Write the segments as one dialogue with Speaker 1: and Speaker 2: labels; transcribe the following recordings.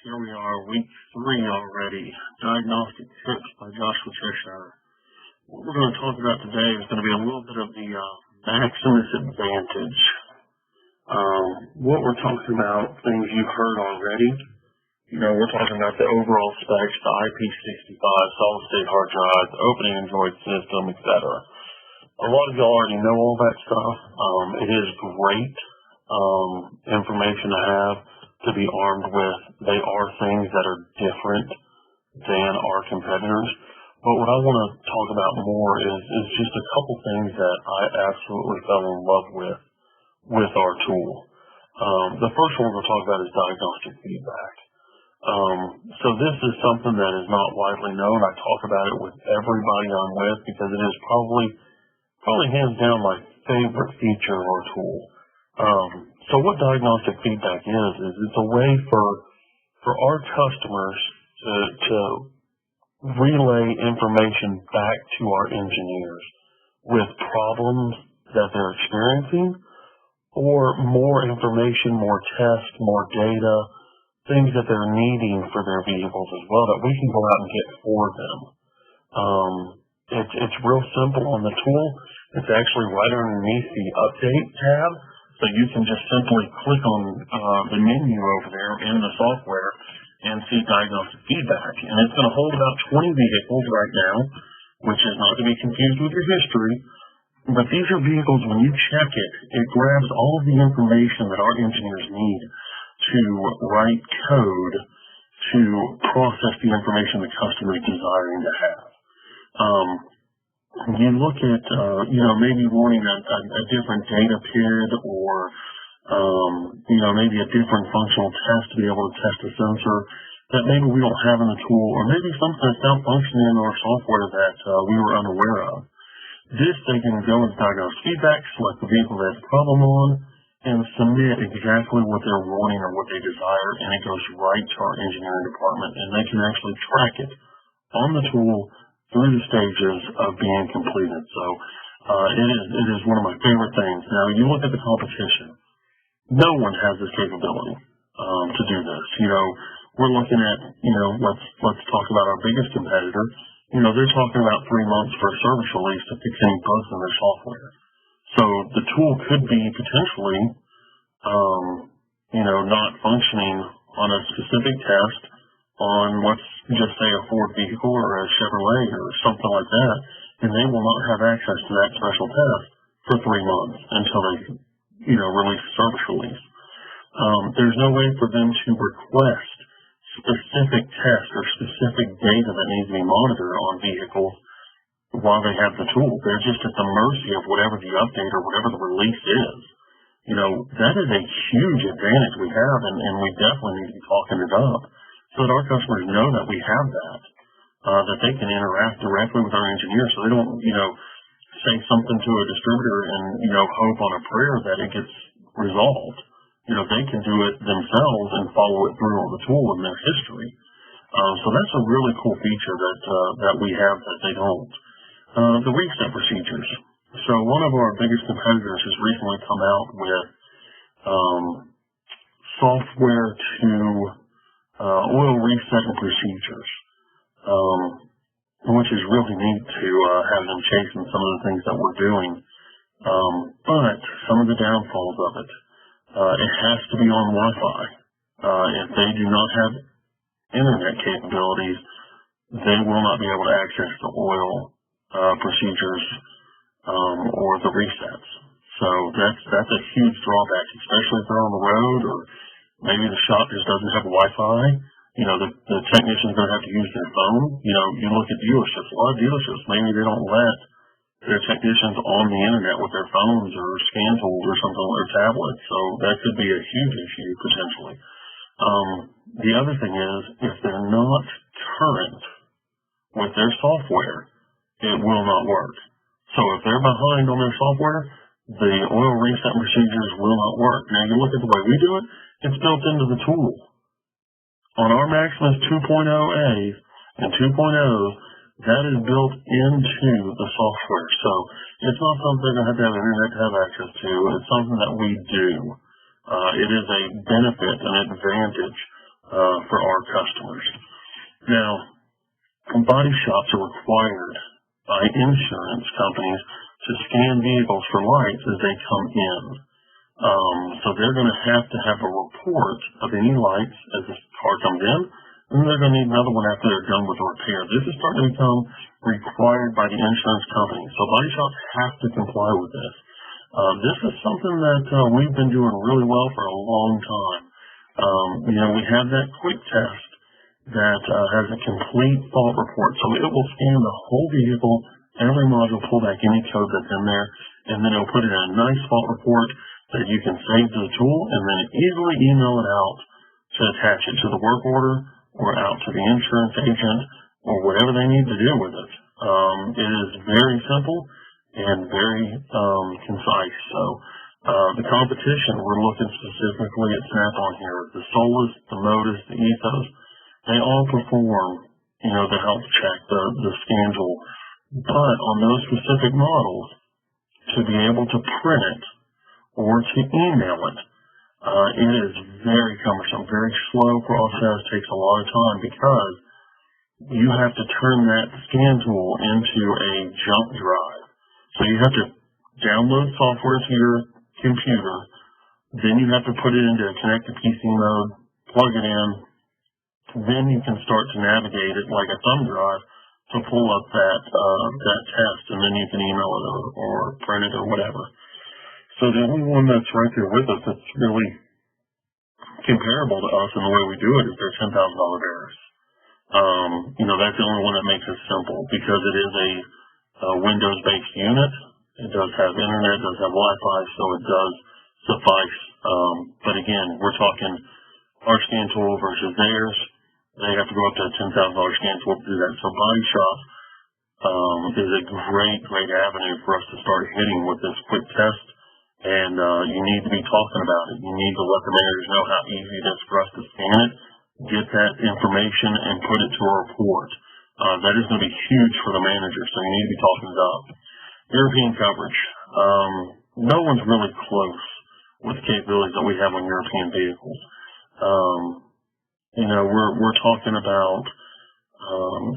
Speaker 1: Here we are, week 3 already. Diagnostic Tips by Joshua Cheshire. What we're going to talk about today is going to be a little bit of the Maximus advantage. What we're talking about, things you've heard already. We're talking about the overall specs, the IP65, solid-state hard drive, the opening Android system, etc. A lot of y'all already know all that stuff. It is great information to have, to be armed with. They are things that are different than our competitors. But what I want to talk about more is just a couple things that I absolutely fell in love with our tool. The first one we're going to talk about is diagnostic feedback. So this is something that is not widely known. I talk about it with everybody I'm with because it is probably hands down my favorite feature of our tool. So what diagnostic feedback is it's a way for our customers to relay information back to our engineers with problems that they're experiencing, or more information, more tests, more data, things that they're needing for their vehicles as well that we can go out and get for them. It's real simple on the tool. It's actually right underneath the update tab. So you can just simply click on the menu over there in the software and see diagnostic feedback. And it's going to hold about 20 vehicles right now, which is not to be confused with your history. But these are vehicles, when you check it, it grabs all of the information that our engineers need to write code to process the information the customer is desiring to have. You look at, maybe wanting a different data period or, maybe a different functional test to be able to test a sensor that maybe we don't have in the tool, or maybe something that's malfunctioning in our software that we were unaware of. This, they can go into diagnostic feedback, select the vehicle they have a problem on, and submit exactly what they're wanting or what they desire, and it goes right to our engineering department, and they can actually track it on the tool through the stages of being completed. So it is one of my favorite things. Now, you look at the competition. No one has this capability to do this. We're looking at, let's talk about our biggest competitor. They're talking about 3 months for a service release to fix any bugs in their software. So the tool could be potentially, not functioning on a specific test on, let's just say, a Ford vehicle or a Chevrolet or something like that, and they will not have access to that special test for 3 months until they, release a service release. There's no way for them to request specific tests or specific data that needs to be monitored on vehicles while they have the tool. They're just at the mercy of whatever the update or whatever the release is. That is a huge advantage we have, and we definitely need to be talking it up so that our customers know that we have that they can interact directly with our engineers so they don't, say something to a distributor and, hope on a prayer that it gets resolved. They can do it themselves and follow it through on the tool in their history. So that's a really cool feature that we have that they don't. The reset procedures. So one of our biggest competitors has recently come out with software to oil resetting procedures, which is really neat to have them chasing some of the things that we're doing. But some of the downfalls of it, it has to be on Wi-Fi. If they do not have internet capabilities, they will not be able to access the oil procedures or the resets. So that's a huge drawback, especially if they're on the road, or maybe the shop just doesn't have Wi-Fi. The technician's going to have to use their phone. You look at dealerships. A lot of dealerships, maybe they don't let their technicians on the internet with their phones or scan tools or something on their tablets. So that could be a huge issue potentially. The other thing is, if they're not current with their software, it will not work. So if they're behind on their software, the oil reset procedures will not work. Now, you look at the way we do it, it's built into the tool. On our Maximus 2.0A and 2.0, that is built into the software. So it's not something I have to have internet to have access to. It's something that we do. It is a benefit, an advantage for our customers. Now, body shops are required by insurance companies to scan vehicles for lights as they come in. So they're going to have a report of any lights as the car comes in, and they're going to need another one after they're done with the repair. This is starting to become required by the insurance company. So body shops have to comply with this. This is something that we've been doing really well for a long time. We have that quick test that has a complete fault report. So it will scan the whole vehicle, every module, pull back any code that's in there, and then it'll put it in a nice fault report that you can save to the tool and then easily email it out to attach it to the work order or out to the insurance agent or whatever they need to do with it. It is very simple and very concise. So the competition, we're looking specifically at Snap-on here. The Solus, the Modus, the Ethos, they all perform, the health check, the scan tool. But on those specific models, to be able to print it or to email it, it is very cumbersome, very slow process, takes a lot of time because you have to turn that scan tool into a jump drive. So you have to download software to your computer, then you have to put it into connected PC mode, plug it in, then you can start to navigate it like a thumb drive to pull up that test, and then you can email it or print it or whatever. So the only one that's right there with us that's really comparable to us in the way we do it is their $10,000 errors. That's the only one that makes it simple because it is a Windows-based unit. It does have internet, does have Wi-Fi, so it does suffice. But again, we're talking our scan tool versus theirs. They have to go up to a $10,000 scan tool to do that. So body shop is a great avenue for us to start hitting with this quick test. And you need to be talking about it. You need to let the managers know how easy it is for us to scan it, get that information, and put it to a report. That is going to be huge for the managers, so you need to be talking it up. European coverage. No one's really close with the capabilities that we have on European vehicles. We're talking about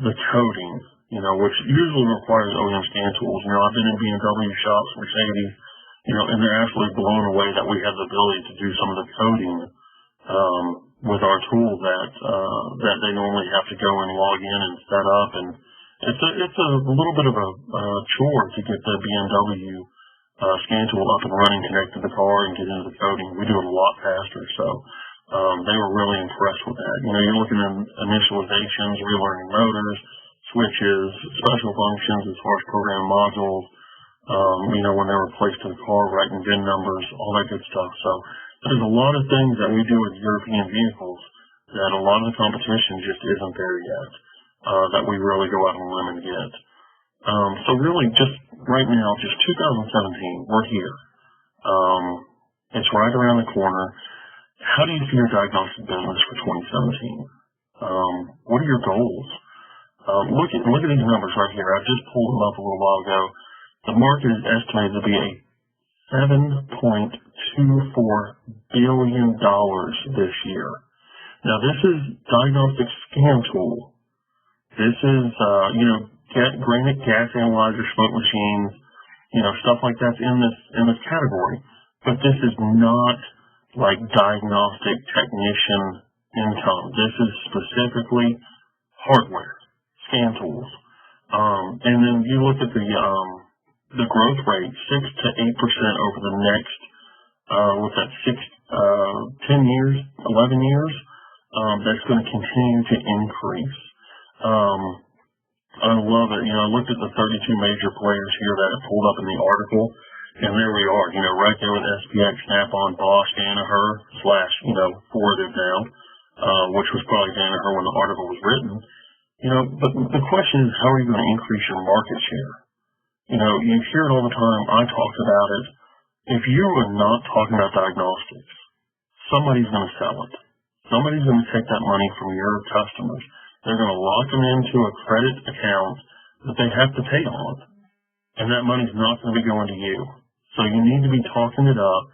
Speaker 1: the coding, which usually requires OEM scan tools. I've been in BMW shops, Mercedes, and they're absolutely blown away that we have the ability to do some of the coding with our tool that they normally have to go and log in and set up. And it's a little bit of a chore to get the BMW scan tool up and running, connect to the car, and get into the coding. We do it a lot faster, so they were really impressed with that. You're looking at initializations, relearning motors, switches, special functions as far as program modules, when they were placed in the car, writing VIN numbers, all that good stuff. So there's a lot of things that we do with European vehicles that a lot of the competition just isn't there yet, that we really go out on a limb and get. So really just right now, just 2017, we're here. It's right around the corner. How do you see your diagnostic business for 2017? What are your goals? Look at these numbers right here. I just pulled them up a little while ago. The market is estimated to be a $7.24 billion this year. Now, this is diagnostic scan tool. This is, granite gas analyzer, smoke machines, stuff like that's in this category. But this is not like diagnostic technician income. This is specifically hardware, scan tools. And then you look at the growth rate, 6 to 8% over the next, 10 years, 11 years, that's going to continue to increase. I love it. I looked at the 32 major players here that I pulled up in the article, and there we are, right there with SPX, Snap-on, Bosch, Danaher, / forwarded down, which was probably Danaher when the article was written. But the question is, how are you going to increase your market share? You hear it all the time. I talk about it. If you are not talking about diagnostics, somebody's going to sell it. Somebody's going to take that money from your customers. They're going to lock them into a credit account that they have to pay on. And that money's not going to be going to you. So you need to be talking it up.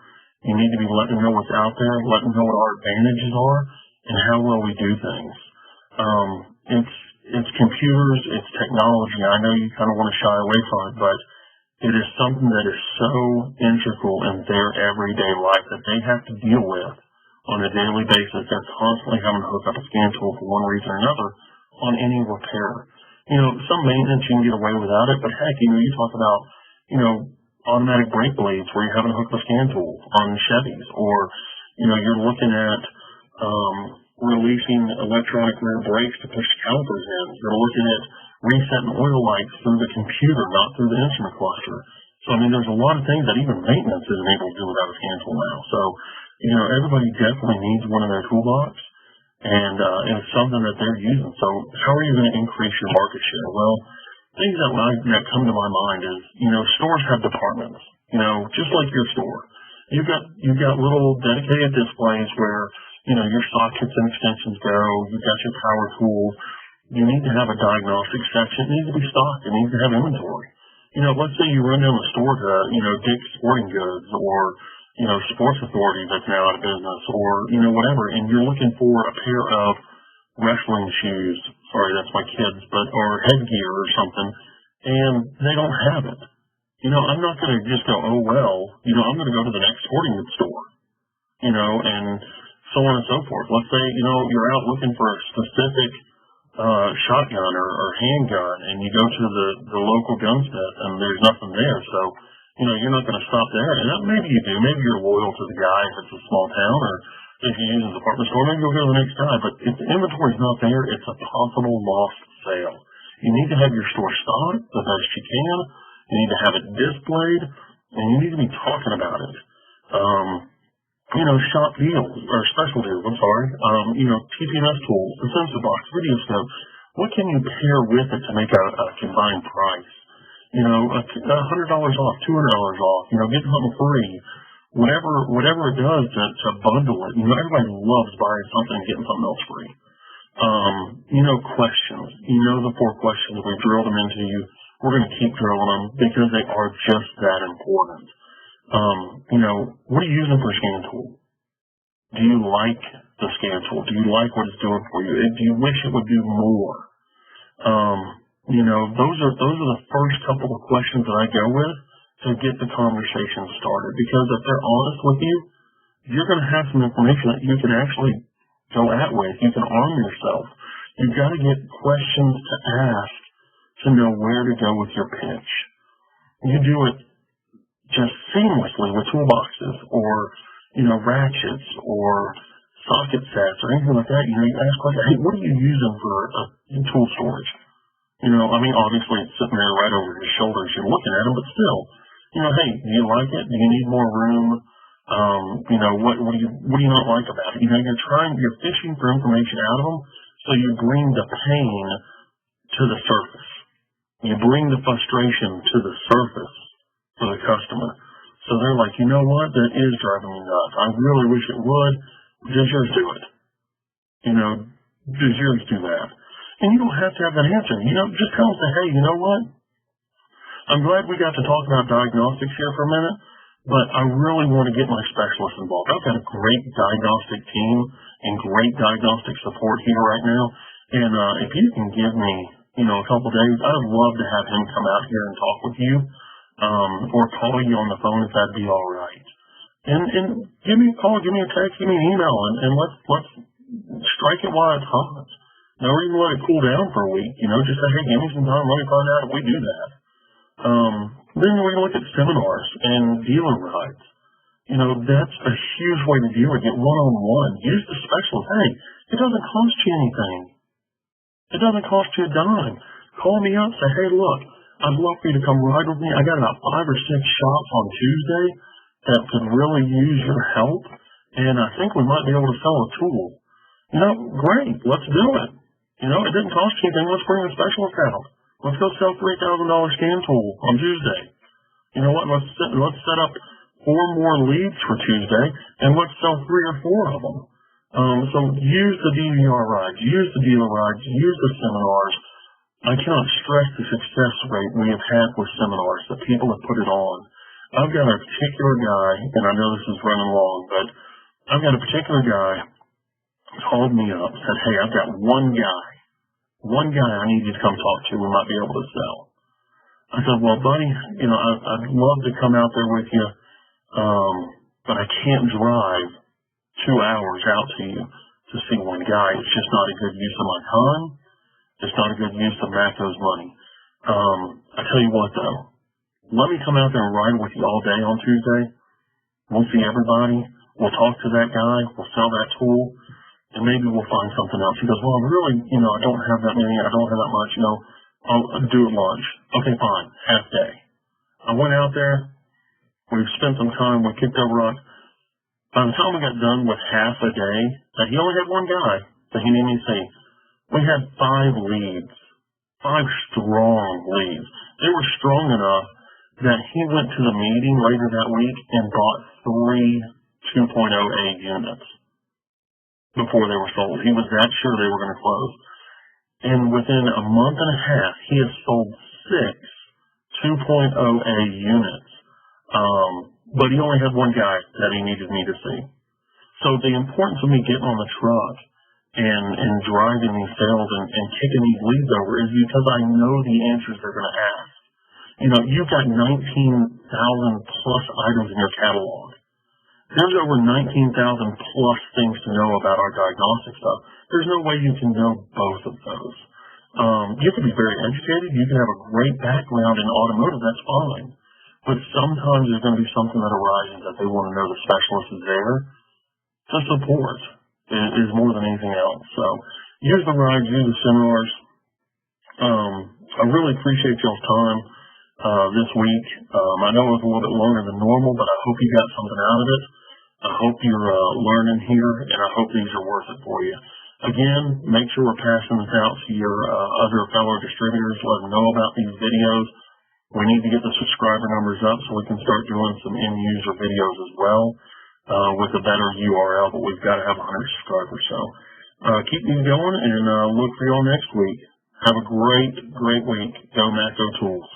Speaker 1: You need to be letting them know what's out there, letting them know what our advantages are, and how well we do things. It's computers, it's technology. I know you kind of want to shy away from it, but it is something that is so integral in their everyday life that they have to deal with on a daily basis. They're constantly having to hook up a scan tool for one reason or another on any repair. Some maintenance you can get away without it, but heck, you talk about, automatic brake blades where you're having to hook up a scan tool on Chevys, or, you're looking at releasing electronic rear brakes to push calipers in. You're looking at resetting oil lights through the computer, not through the instrument cluster. So, there's a lot of things that even maintenance isn't able to do without a scan tool now. So, everybody definitely needs one in their toolbox, and it's something that they're using. So, how are you going to increase your market share? Well, things that come to my mind is, stores have departments, just like your store. You've got little dedicated displays where, your sockets and extensions go. You've got your power tools. You need to have a diagnostic section. It needs to be stocked. It needs to have inventory. Let's say you run down the store to, Dick's Sporting Goods, or, Sports Authority that's now out of business, or, whatever, and you're looking for a pair of wrestling shoes. Sorry, that's my kids, or headgear or something, and they don't have it. I'm not going to just go, oh, well, I'm going to go to the next sporting goods store, and so on and so forth. Let's say, you're out looking for a specific shotgun or handgun, and you go to the local gunsmith, and there's nothing there. So, you're not going to stop there. And maybe you do. Maybe you're loyal to the guy if it's a small town, or if you use a department store, maybe you'll go to the next guy. But if the inventory's not there, it's a possible lost sale. You need to have your store stocked the best you can. You need to have it displayed, and you need to be talking about it. Shop deals, or special deals, TPMS tools, the sensor box, video scope. What can you pair with it to make a combined price? $100 off, $200 off, get something free. Whatever it does to bundle it. Everybody loves buying something and getting something else free. Questions. The 4 questions. We drilled them into you. We're going to keep drilling them because they are just that important. What are you using for a scan tool? Do you like the scan tool? Do you like what it's doing for you? Do you wish it would do more? Those are the first couple of questions that I go with to get the conversation started. Because if they're honest with you, you're going to have some information that you can actually go at with. You can arm yourself. You've got to get questions to ask to know where to go with your pitch. You do it just seamlessly with toolboxes, or ratchets, or socket sets, or anything like that. You ask questions. Hey, what are you using for tool storage? Obviously it's sitting there right over your shoulders. You're looking at them, but still, hey, do you like it? Do you need more room? What do you not like about it? You're fishing for information out of them, so you bring the pain to the surface. You bring the frustration to the surface for the customer. So they're like, you know what? That is driving me nuts. I really wish it would. Does yours do it? Does yours do that? And you don't have to have that answer. Just tell them, say, hey, you know what? I'm glad we got to talk about diagnostics here for a minute, but I really want to get my specialists involved. I've got a great diagnostic team and great diagnostic support here right now. And if you can give me, a couple days, I'd love to have him come out here and talk with you, or call you on the phone if that'd be all right. And give me a call, give me a text, give me an email, and let's strike it while it's hot. Never even let it cool down for a week. Just say, hey, give me some time, let me find out if we do that. Then we're going to look at seminars and dealer rides. That's a huge way to deal with it. Get one-on-one. Use the specialist. Hey, it doesn't cost you anything. It doesn't cost you a dime. Call me up, say, hey, look, I'd love for you to come ride with me. I got about 5 or 6 shops on Tuesday that could really use your help, and I think we might be able to sell a tool. Great, let's do it. It didn't cost you anything. Let's bring a specialist out. Let's go sell $3,000 scan tool on Tuesday. Let's set up 4 more leads for Tuesday, and let's sell 3 or 4 of them. So use the DVR rides, use the dealer rides, use the seminars. I cannot stress the success rate we have had with seminars, that people have put it on. I've got a particular guy, and I know this is running long, but I've got a particular guy called me up, said, hey, I've got one guy I need you to come talk to. We might be able to sell. I said, well, buddy, I'd love to come out there with you, but I can't drive 2 hours out to you to see one guy. It's just not a good use of my time. It's not a good use of Matco's money. I tell you what, though, let me come out there and ride with you all day on Tuesday. We'll see everybody. We'll talk to that guy. We'll sell that tool. And maybe we'll find something else. He goes, well, really, I don't have that many. I don't have that much. I'll do it lunch. Okay, fine. Half day. I went out there. We spent some time. We kicked over rock. By the time we got done with half a day, he only had one guy that he needed me to see. We had 5 leads. 5 strong leads. They were strong enough that he went to the meeting later that week and bought 3 2.0A units before they were sold. He was that sure they were going to close. And within a month and a half, he has sold 6 2.0A units. But he only had one guy that he needed me to see. So the importance of me getting on the truck and driving these sales and kicking these leads over is because I know the answers they're going to ask. You've got 19,000 plus items in your catalog. There's over 19,000 plus things to know about our diagnostic stuff. There's no way you can know both of those. You can be very educated. You can have a great background in automotive. That's fine. But sometimes there's going to be something that arises that they want to know the specialist is there to support is more than anything else. So use the rides, use the seminars. I really appreciate y'all's time this week. I know it was a little bit longer than normal, but I hope you got something out of it. I hope you're learning here, and I hope these are worth it for you. Again, make sure we're passing this out to your other fellow distributors. Let them know about these videos. We need to get the subscriber numbers up so we can start doing some end-user videos as well with a better URL, but we've got to have 100 subscribers. So keep these going, and look for y'all next week. Have a great week. Go Matco Tools.